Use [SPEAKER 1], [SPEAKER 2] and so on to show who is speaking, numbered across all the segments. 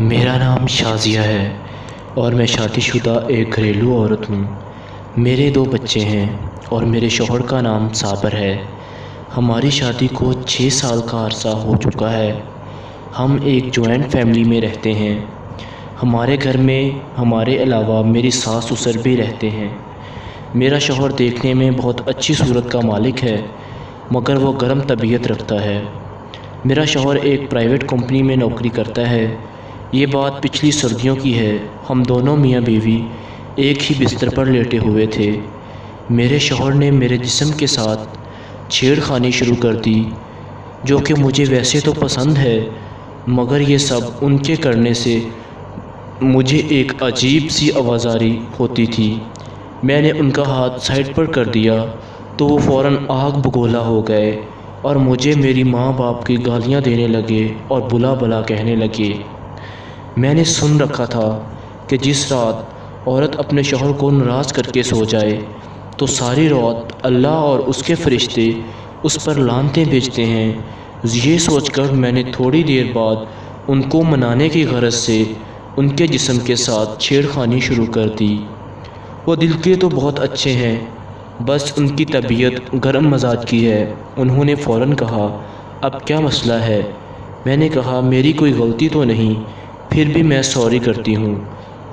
[SPEAKER 1] میرا نام شازیہ ہے اور میں شادی شدہ ایک گھریلو عورت ہوں۔ میرے 2 بچے ہیں اور میرے شوہر کا نام صابر ہے۔ ہماری شادی کو 6 سال کا عرصہ ہو چکا ہے۔ ہم ایک جوائنٹ فیملی میں رہتے ہیں۔ ہمارے گھر میں ہمارے علاوہ میری ساس سسر بھی رہتے ہیں۔ میرا شوہر دیکھنے میں بہت اچھی صورت کا مالک ہے، مگر وہ گرم طبیعت رکھتا ہے۔ میرا شوہر ایک پرائیویٹ کمپنی میں نوکری کرتا ہے۔ یہ بات پچھلی سردیوں کی ہے۔ ہم دونوں میاں بیوی ایک ہی بستر پر لیٹے ہوئے تھے۔ میرے شوہر نے میرے جسم کے ساتھ چھیڑ خانی شروع کر دی، جو کہ مجھے ویسے تو پسند ہے، مگر یہ سب ان کے کرنے سے مجھے ایک عجیب سی آوازاری ہوتی تھی۔ میں نے ان کا ہاتھ سائڈ پر کر دیا تو وہ فوراً آگ بگولا ہو گئے اور مجھے میری ماں باپ کی گالیاں دینے لگے اور بلا بلا کہنے لگے۔ میں نے سن رکھا تھا کہ جس رات عورت اپنے شوہر کو ناراض کر کے سو جائے تو ساری رات اللہ اور اس کے فرشتے اس پر لعنتیں بھیجتے ہیں۔ یہ سوچ کر میں نے تھوڑی دیر بعد ان کو منانے کی غرض سے ان کے جسم کے ساتھ چھیڑ خانی شروع کر دی۔ وہ دل کے تو بہت اچھے ہیں، بس ان کی طبیعت گرم مزاج کی ہے۔ انہوں نے فوراً کہا، اب کیا مسئلہ ہے؟ میں نے کہا، میری کوئی غلطی تو نہیں، پھر بھی میں سوری کرتی ہوں۔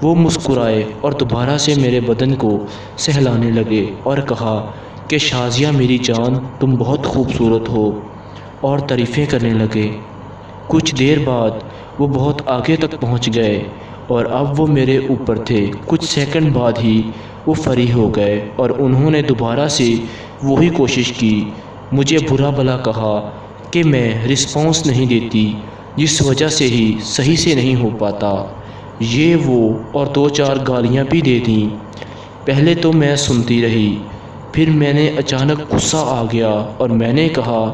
[SPEAKER 1] وہ مسکرائے اور دوبارہ سے میرے بدن کو سہلانے لگے اور کہا کہ شازیہ میری جان، تم بہت خوبصورت ہو، اور تعریفیں کرنے لگے۔ کچھ دیر بعد وہ بہت آگے تک پہنچ گئے اور اب وہ میرے اوپر تھے۔ کچھ سیکنڈ بعد ہی وہ فری ہو گئے اور انہوں نے دوبارہ سے وہی کوشش کی۔ مجھے برا بھلا کہا کہ میں رسپانس نہیں دیتی، جس وجہ سے ہی صحیح سے نہیں ہو پاتا، یہ وہ، اور 2-4 گالیاں بھی دے دیں۔ پہلے تو میں سنتی رہی، پھر میں نے اچانک غصہ آ گیا اور میں نے کہا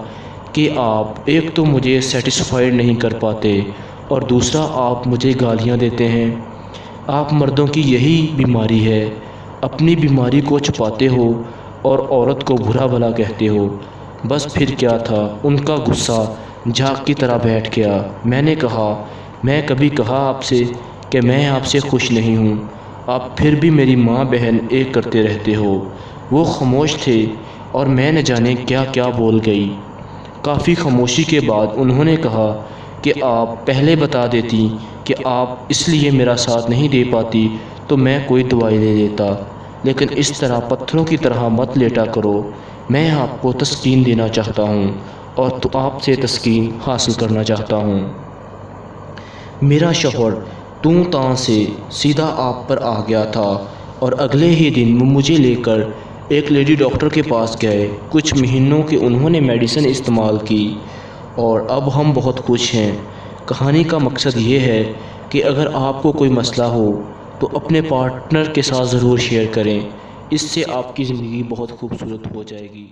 [SPEAKER 1] کہ آپ ایک تو مجھے سیٹسفائیڈ نہیں کر پاتے اور دوسرا آپ مجھے گالیاں دیتے ہیں۔ آپ مردوں کی یہی بیماری ہے، اپنی بیماری کو چھپاتے ہو اور عورت کو برا بھلا کہتے ہو۔ بس پھر کیا تھا، ان کا غصہ جھاگ کی طرح بیٹھ گیا۔ میں نے کہا، میں کبھی کہا آپ سے کہ میں آپ سے خوش نہیں ہوں؟ آپ پھر بھی میری ماں بہن ایک کرتے رہتے ہو۔ وہ خاموش تھے اور میں نہ جانے کیا کیا بول گئی۔ کافی خاموشی کے بعد انہوں نے کہا کہ آپ پہلے بتا دیتی کہ آپ اس لیے میرا ساتھ نہیں دے پاتی تو میں کوئی دوائی لے لیتا، لیکن اس طرح پتھروں کی طرح مت لیٹا کرو۔ میں آپ کو تسکین دینا چاہتا ہوں اور تو آپ سے تسکین حاصل کرنا چاہتا ہوں۔ میرا شوہر توں تاں سے سیدھا آپ پر آ گیا تھا اور اگلے ہی دن وہ مجھے لے کر ایک لیڈی ڈاکٹر کے پاس گئے۔ کچھ مہینوں کی انہوں نے میڈیسن استعمال کی اور اب ہم بہت خوش ہیں۔ کہانی کا مقصد یہ ہے کہ اگر آپ کو کوئی مسئلہ ہو تو اپنے پارٹنر کے ساتھ ضرور شیئر کریں، اس سے آپ کی زندگی بہت خوبصورت ہو جائے گی۔